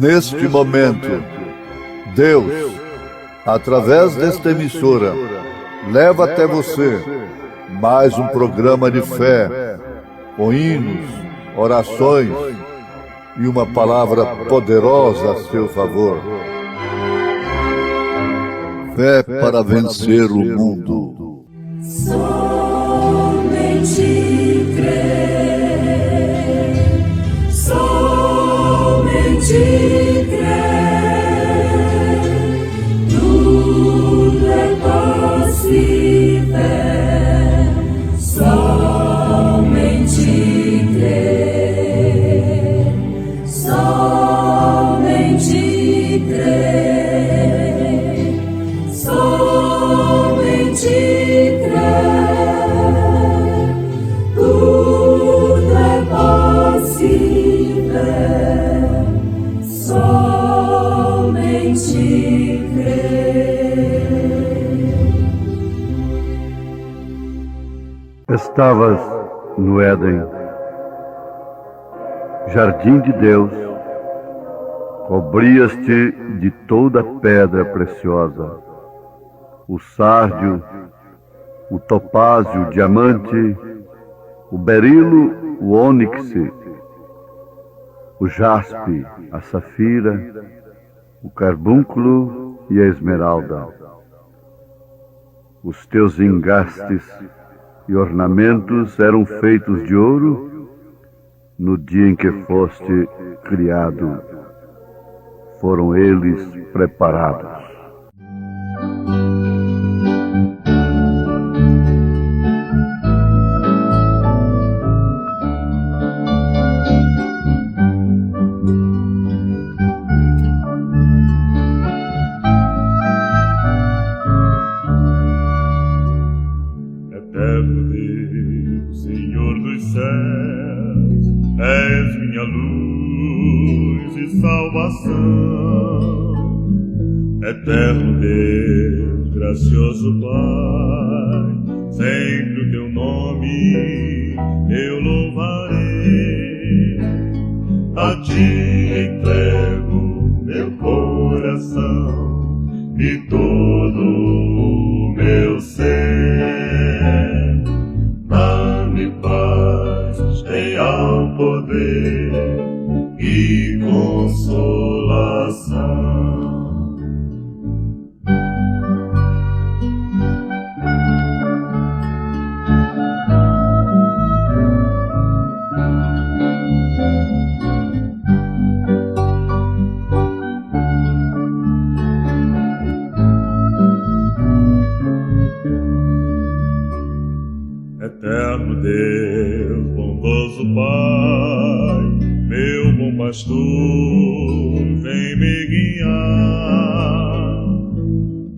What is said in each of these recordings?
Neste momento, Deus, através desta emissora, leva até você mais um programa de fé, com hinos, orações e uma palavra poderosa a seu favor. Fé para vencer o mundo. Somente crer, somente crer, tudo é possível, somente crer, somente crer, somente crer, tudo é possível, somente crer. Estavas no Éden, jardim de Deus, cobrias-te de toda pedra preciosa, o sárdio, o topázio, o diamante, o berilo, o ônix, o jaspe, a safira, o carbúnculo e a esmeralda. Os teus engastes e ornamentos eram feitos de ouro no dia em que foste criado. Foram eles preparados. Eterno Deus, Senhor dos céus, és minha luz e salvação. Eterno Deus, gracioso Pai, sempre o teu nome eu louvarei. A ti entrego meu coração e todo o meu ser. Dá-me paz, real poder e consolação. Eterno Deus, bondoso Pai, meu bom pastor, vem me guiar,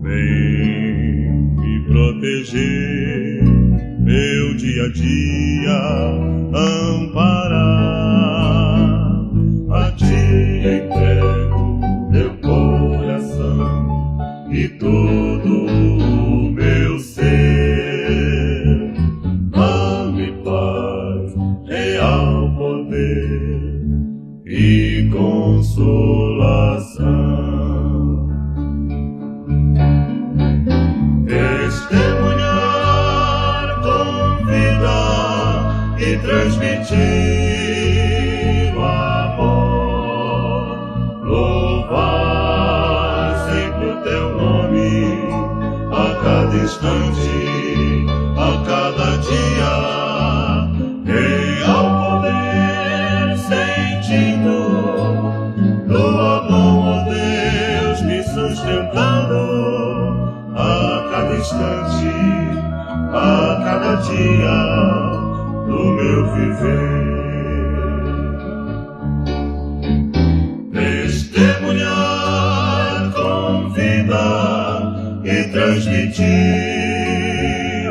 vem me proteger, meu dia a dia amparar. A ti entrego meu coração e todo o meu ser. Real poder e consolação. Testemunhar com vida e transmitir o amor, louvar sempre o teu nome a cada instante, a cada dia. Real poder sentindo, tua mão, ó Deus, me sustentando a cada instante, a cada dia do meu viver. Testemunhar com vida e transmitir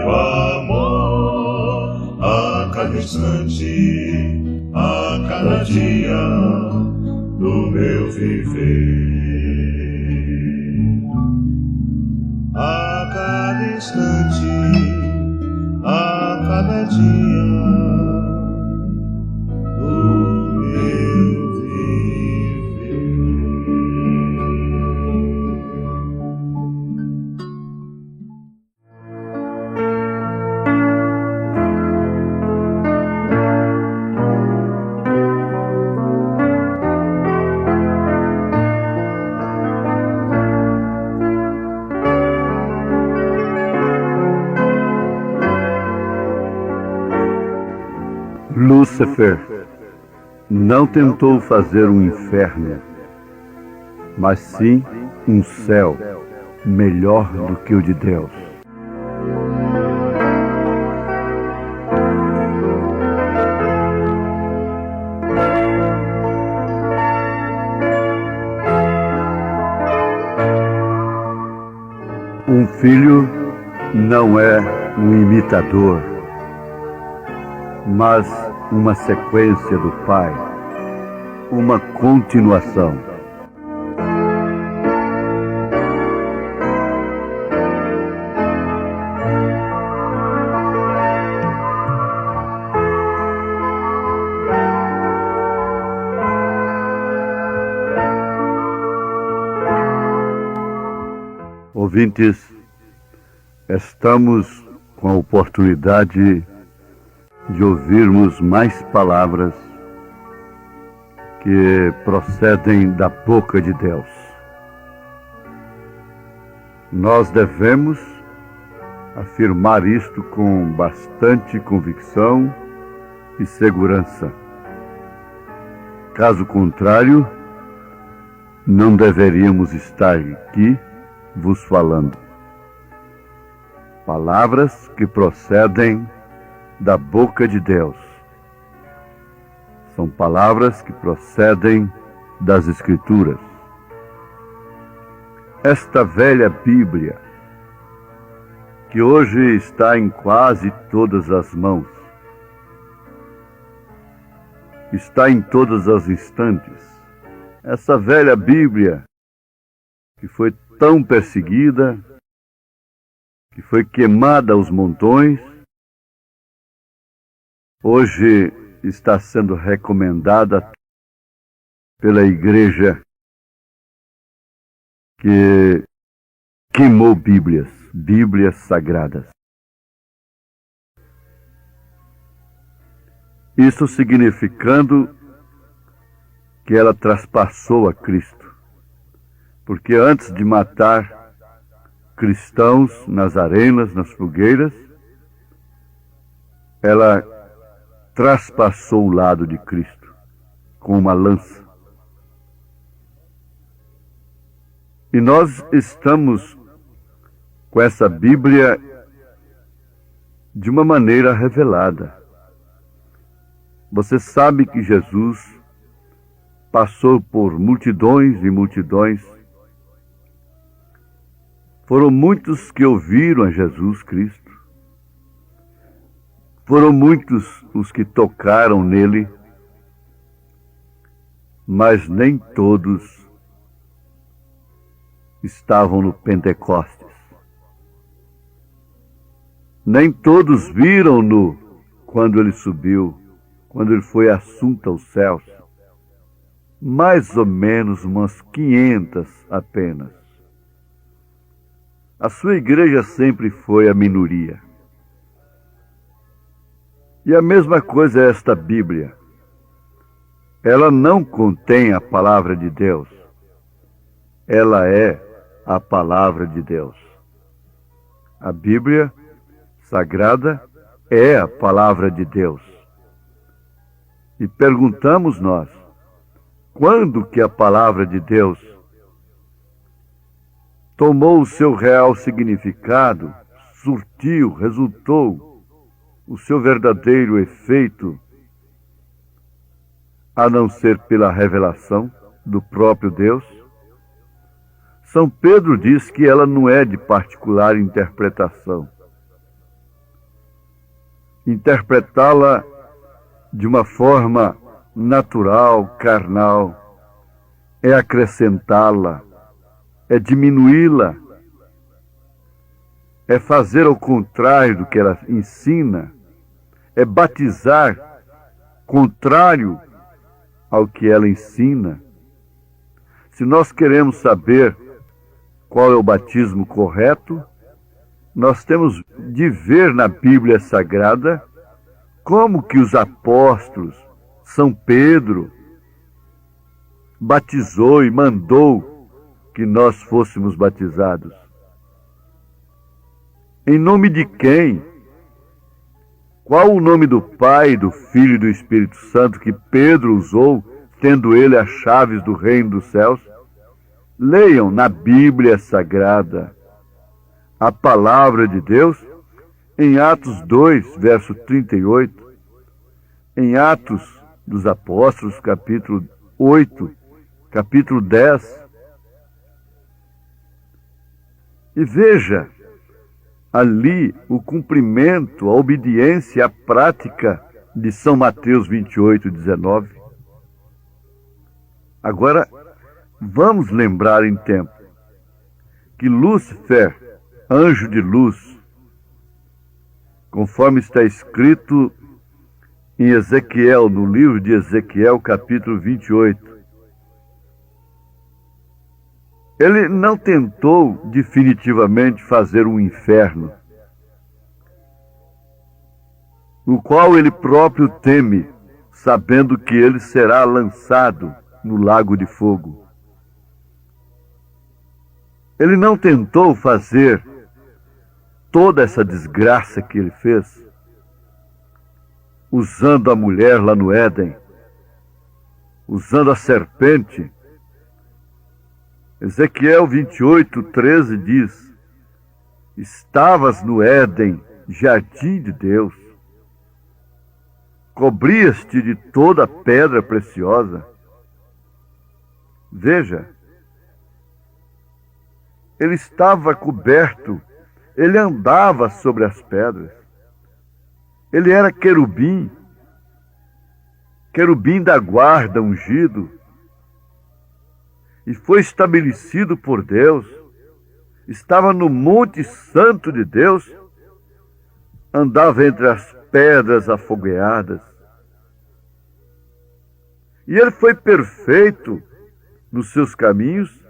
o amor a cada instante, a cada dia do meu viver. A cada instante, a cada dia do meu viver. Lúcifer não tentou fazer um inferno, mas sim um céu melhor do que o de Deus. Um filho não é um imitador, mas uma sequência do pai, uma continuação. Ouvintes, estamos com a oportunidade de ouvirmos mais palavras que procedem da boca de Deus. Nós devemos afirmar isto com bastante convicção e segurança. Caso contrário, não deveríamos estar aqui vos falando. Palavras que procedem da boca de Deus. São palavras que procedem das Escrituras. Esta velha Bíblia, que hoje está em quase todas as mãos, está em todas as instantes. Essa velha Bíblia, que foi tão perseguida, que foi queimada aos montões, hoje está sendo recomendada pela igreja que queimou Bíblias sagradas. Isso significando que ela traspassou a Cristo. Porque antes de matar cristãos nas arenas, nas fogueiras, ela traspassou o lado de Cristo com uma lança. E nós estamos com essa Bíblia de uma maneira revelada. Você sabe que Jesus passou por multidões e multidões. Foram muitos que ouviram a Jesus Cristo. Foram muitos os que tocaram nele, mas nem todos estavam no Pentecostes. Nem todos viram-no quando ele subiu, quando ele foi assunto aos céus. Mais ou menos umas 500 apenas. A sua igreja sempre foi a minoria. E a mesma coisa é esta Bíblia. Ela não contém a palavra de Deus. Ela é a palavra de Deus. A Bíblia Sagrada é a palavra de Deus. E perguntamos nós, quando que a palavra de Deus tomou o seu real significado, surtiu, resultou o seu verdadeiro efeito, a não ser pela revelação do próprio Deus? São Pedro diz que ela não é de particular interpretação. Interpretá-la de uma forma natural, carnal, é acrescentá-la, é diminuí-la, é fazer ao contrário do que ela ensina, é batizar contrário ao que ela ensina. Se nós queremos saber qual é o batismo correto, nós temos de ver na Bíblia Sagrada como que os apóstolos, São Pedro, batizou e mandou que nós fôssemos batizados. Em nome de quem? Qual o nome do Pai, do Filho e do Espírito Santo que Pedro usou, tendo ele as chaves do reino dos céus? Leiam na Bíblia Sagrada a palavra de Deus em Atos 2, verso 38, em Atos dos Apóstolos, capítulo 8, capítulo 10. E veja ali o cumprimento, a obediência, a prática de São Mateus 28, 19. Agora, vamos lembrar em tempo que Lúcifer, anjo de luz, conforme está escrito em Ezequiel, no livro de Ezequiel, capítulo 28, ele não tentou definitivamente fazer um inferno, no qual ele próprio teme, sabendo que ele será lançado no lago de fogo. Ele não tentou fazer toda essa desgraça que ele fez, usando a mulher lá no Éden, usando a serpente. Ezequiel 28, 13 diz: estavas no Éden, jardim de Deus, cobrias-te de toda pedra preciosa. Veja, ele estava coberto, ele andava sobre as pedras, ele era querubim, querubim da guarda ungido, e foi estabelecido por Deus, estava no Monte Santo de Deus, andava entre as pedras afogueadas. E ele foi perfeito nos seus caminhos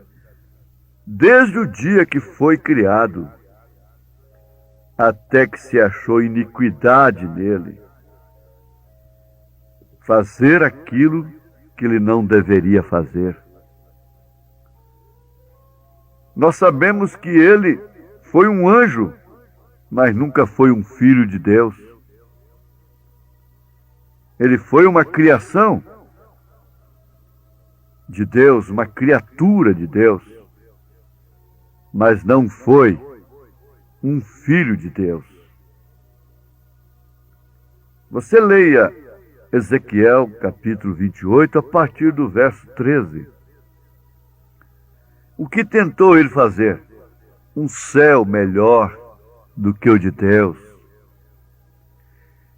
desde o dia que foi criado, até que se achou iniquidade nele, fazer aquilo que ele não deveria fazer. Nós sabemos que ele foi um anjo, mas nunca foi um filho de Deus. Ele foi uma criação de Deus, uma criatura de Deus, mas não foi um filho de Deus. Você leia Ezequiel capítulo 28 a partir do verso 13. O que tentou ele fazer? Um céu melhor do que o de Deus.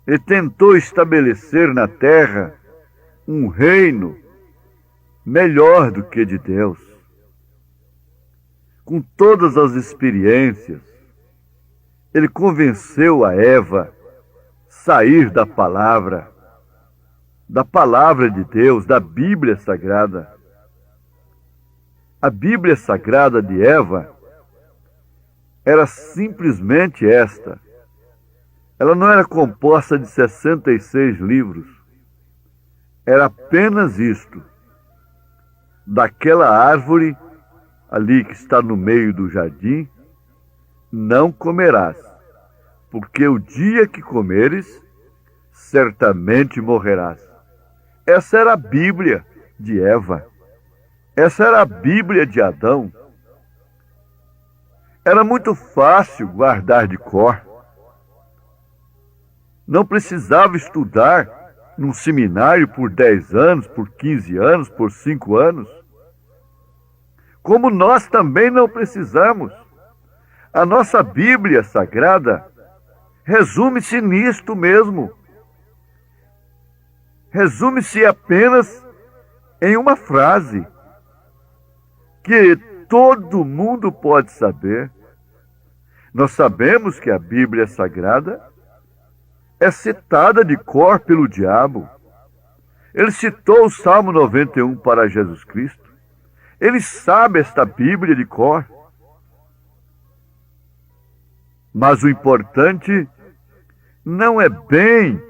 Ele tentou estabelecer na terra um reino melhor do que de Deus. Com todas as experiências, ele convenceu a Eva a sair da palavra de Deus, da Bíblia Sagrada. A Bíblia Sagrada de Eva era simplesmente esta. Ela não era composta de 66 livros. Era apenas isto. Daquela árvore ali que está no meio do jardim, não comerás, porque o dia que comeres, certamente morrerás. Essa era a Bíblia de Eva. Essa era a Bíblia de Adão. Era muito fácil guardar de cor. Não precisava estudar num seminário por 10 anos, por 15 anos, por 5 anos. Como nós também não precisamos. A nossa Bíblia Sagrada resume-se nisto mesmo. Resume-se apenas em uma frase que todo mundo pode saber. Nós sabemos que a Bíblia Sagrada é citada de cor pelo diabo. Ele citou o Salmo 91 para Jesus Cristo. Ele sabe esta Bíblia de cor. Mas o importante não é bem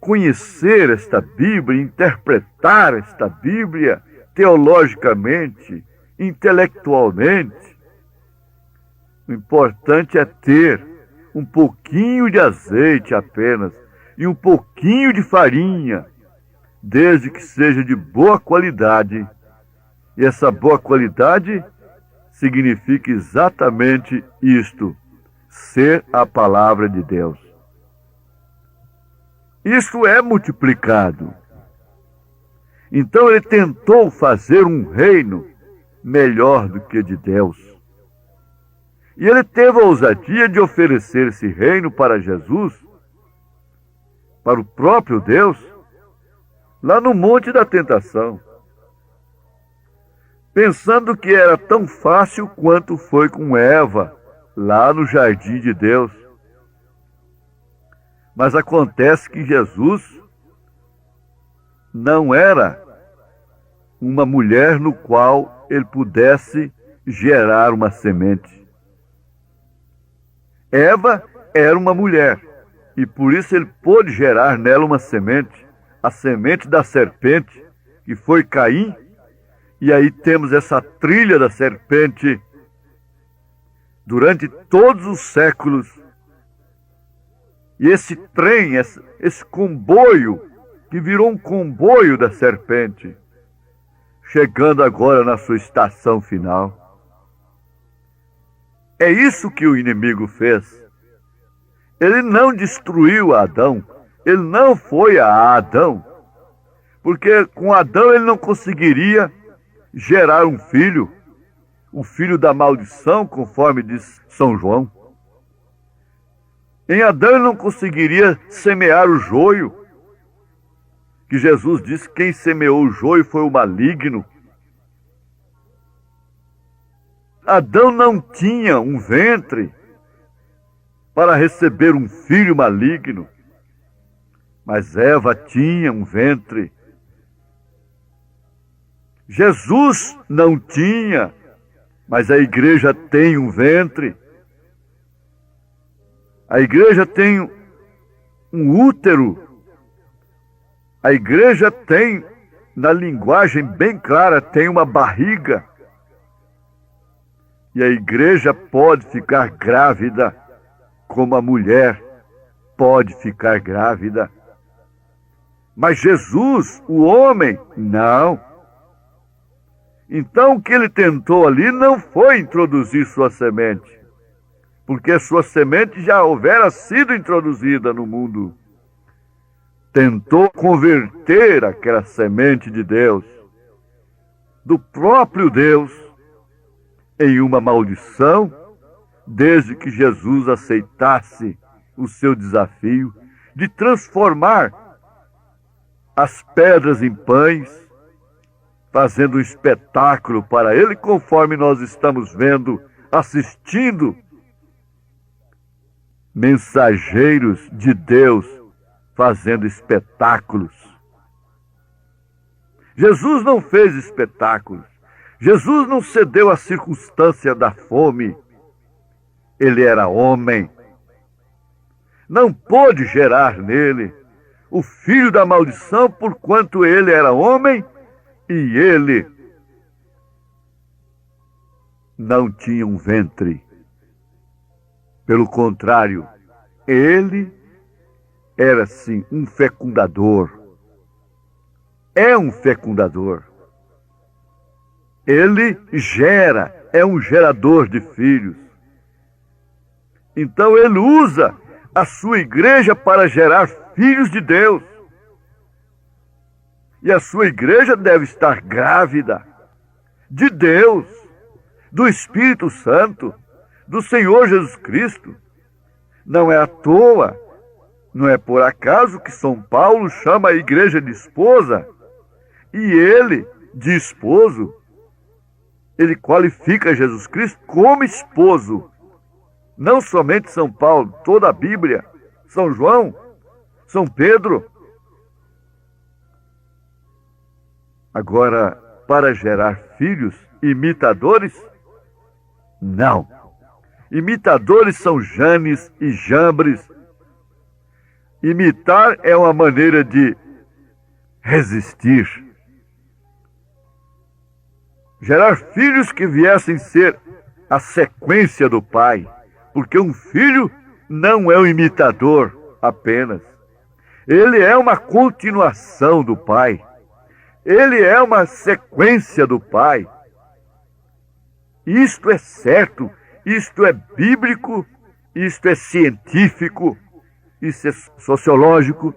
conhecer esta Bíblia, interpretar esta Bíblia teologicamente, intelectualmente. O importante é ter um pouquinho de azeite apenas e um pouquinho de farinha, desde que seja de boa qualidade. E essa boa qualidade significa exatamente isto: ser a palavra de Deus. Isso é multiplicado. Então ele tentou fazer um reino melhor do que de Deus. E ele teve a ousadia de oferecer esse reino para Jesus, para o próprio Deus, lá no Monte da Tentação, pensando que era tão fácil quanto foi com Eva, lá no Jardim de Deus. Mas acontece que Jesus não era uma mulher no qual ele pudesse gerar uma semente. Eva era uma mulher, e por isso ele pôde gerar nela uma semente, a semente da serpente, que foi Caim. E aí temos essa trilha da serpente durante todos os séculos. E esse trem, esse comboio, que virou um comboio da serpente, chegando agora na sua estação final. É isso que o inimigo fez. Ele não destruiu Adão, ele não foi a Adão, porque com Adão ele não conseguiria gerar um filho, o filho da maldição, conforme diz São João. Em Adão ele não conseguiria semear o joio, que Jesus disse: quem semeou o joio foi o maligno. Adão não tinha um ventre para receber um filho maligno, mas Eva tinha um ventre. Jesus não tinha, mas a igreja tem um ventre. A igreja tem um útero. A igreja tem, na linguagem bem clara, tem uma barriga. E a igreja pode ficar grávida, como a mulher pode ficar grávida. Mas Jesus, o homem, não. Então o que ele tentou ali não foi introduzir sua semente, porque sua semente já houvera sido introduzida no mundo. Tentou converter aquela semente de Deus, do próprio Deus, em uma maldição, desde que Jesus aceitasse o seu desafio de transformar as pedras em pães, fazendo um espetáculo para ele, conforme nós estamos vendo, assistindo mensageiros de Deus fazendo espetáculos. Jesus não fez espetáculos. Jesus não cedeu à circunstância da fome. Ele era homem. Não pôde gerar nele o filho da maldição, porquanto ele era homem e ele não tinha um ventre. Pelo contrário, ele era sim um fecundador. É um fecundador. Ele gera, é um gerador de filhos. Então ele usa a sua igreja para gerar filhos de Deus. E a sua igreja deve estar grávida de Deus, do Espírito Santo, do Senhor Jesus Cristo. Não é à toa, não é por acaso que São Paulo chama a igreja de esposa, e ele, de esposo, ele qualifica Jesus Cristo como esposo. Não somente São Paulo, toda a Bíblia, São João, São Pedro. Agora, para gerar filhos imitadores, não. Imitadores são Janes e Jambres. Imitar é uma maneira de resistir. Gerar filhos que viessem ser a sequência do pai, porque um filho não é um imitador apenas. Ele é uma continuação do Pai. Ele é uma sequência do Pai. Isto é certo, isto é bíblico, isto é científico, isto é sociológico,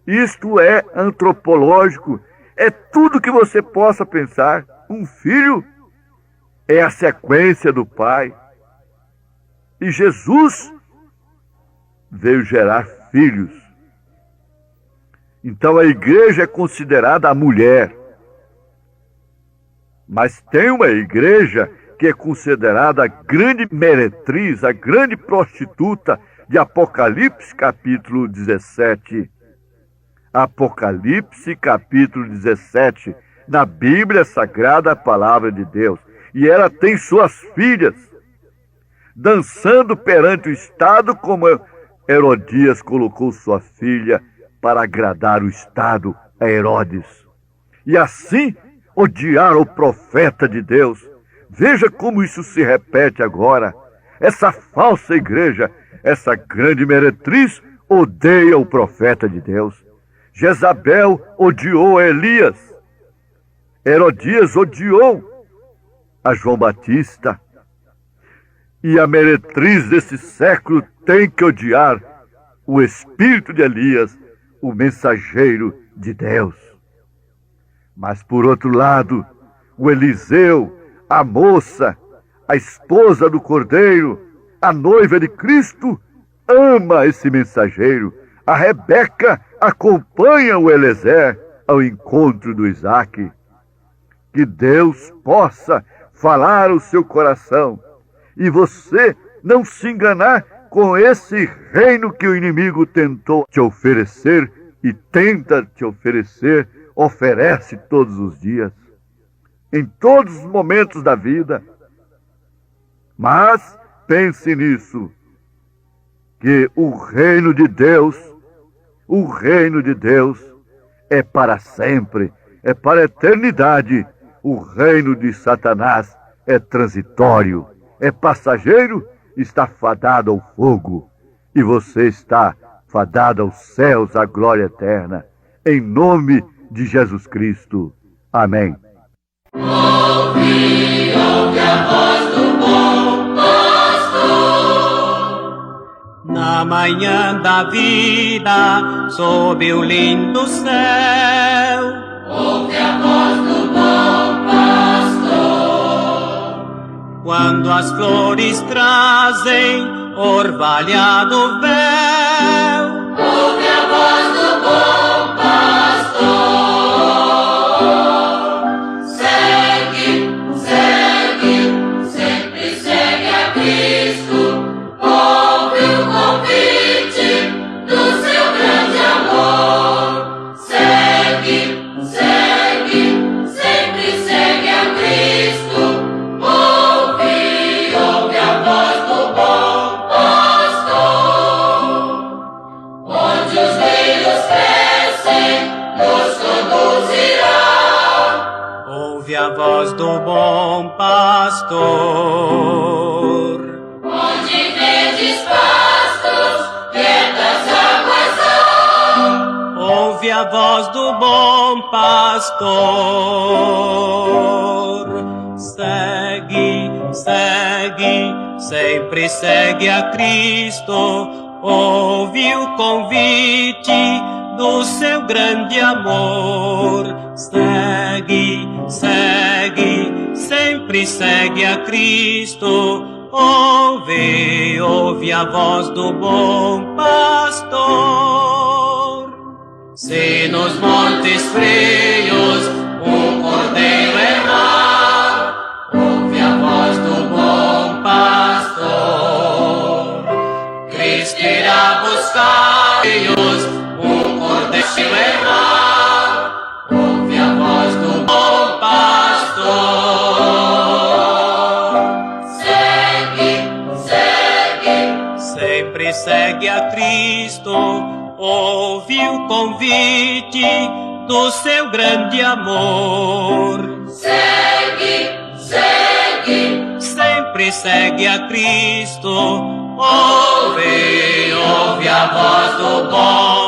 isto é antropológico, é tudo que você possa pensar. Um filho é a sequência do Pai. E Jesus veio gerar filhos. Então a igreja é considerada a mulher. Mas tem uma igreja que é considerada a grande meretriz, a grande prostituta de Apocalipse capítulo 17. Apocalipse capítulo 17, na Bíblia Sagrada, a palavra de Deus. E ela tem suas filhas dançando perante o Estado, como Herodias colocou sua filha para agradar o Estado a Herodes. E assim odiar o profeta de Deus. Veja como isso se repete agora. Essa falsa igreja, essa grande meretriz, odeia o profeta de Deus. Jezabel odiou a Elias. Herodias odiou a João Batista. E a meretriz desse século tem que odiar o espírito de Elias, o mensageiro de Deus. Mas por outro lado, o Eliseu, a moça, a esposa do Cordeiro, a noiva de Cristo, ama esse mensageiro. A Rebeca acompanha o Eliezer ao encontro do Isaque. Que Deus possa falar ao seu coração e você não se enganar com esse reino que o inimigo tentou te oferecer e tenta te oferecer, oferece todos os dias, em todos os momentos da vida. Mas pense nisso, que o reino de Deus é para sempre, é para a eternidade. O reino de Satanás é transitório, é passageiro, está fadado ao fogo. E você está fadado aos céus, à glória eterna. Em nome de Jesus Cristo. Amém. Ouve a voz do bom pastor. Na manhã da vida, sob o lindo céu. Ouve a voz do bom pastor. Quando as flores trazem orvalhado véu. Ouve a voz do bom pastor. Segue, sempre segue a Cristo. Ouve o convite do seu grande amor. Segue, sempre segue a Cristo. Ouve a voz do bom pastor. Onde os rios crescem, nos conduzirá. Ouve a voz do bom pastor. Onde verdes pastos, quietas águas há. Ouve a voz do bom pastor. Segue, sempre segue a Cristo. Ouve o convite do seu grande amor. Segue, sempre segue a Cristo. Ouve a voz do bom pastor. Se nos montes frios um cordeiro errar, ouve a voz do bom pastor. Cristo irá buscar um cordeiro errar, ouve a voz do bom pastor. Sempre segue a Cristo. Ouve o convite do seu grande amor. Segue, sempre segue a Cristo. Ouve voz do bom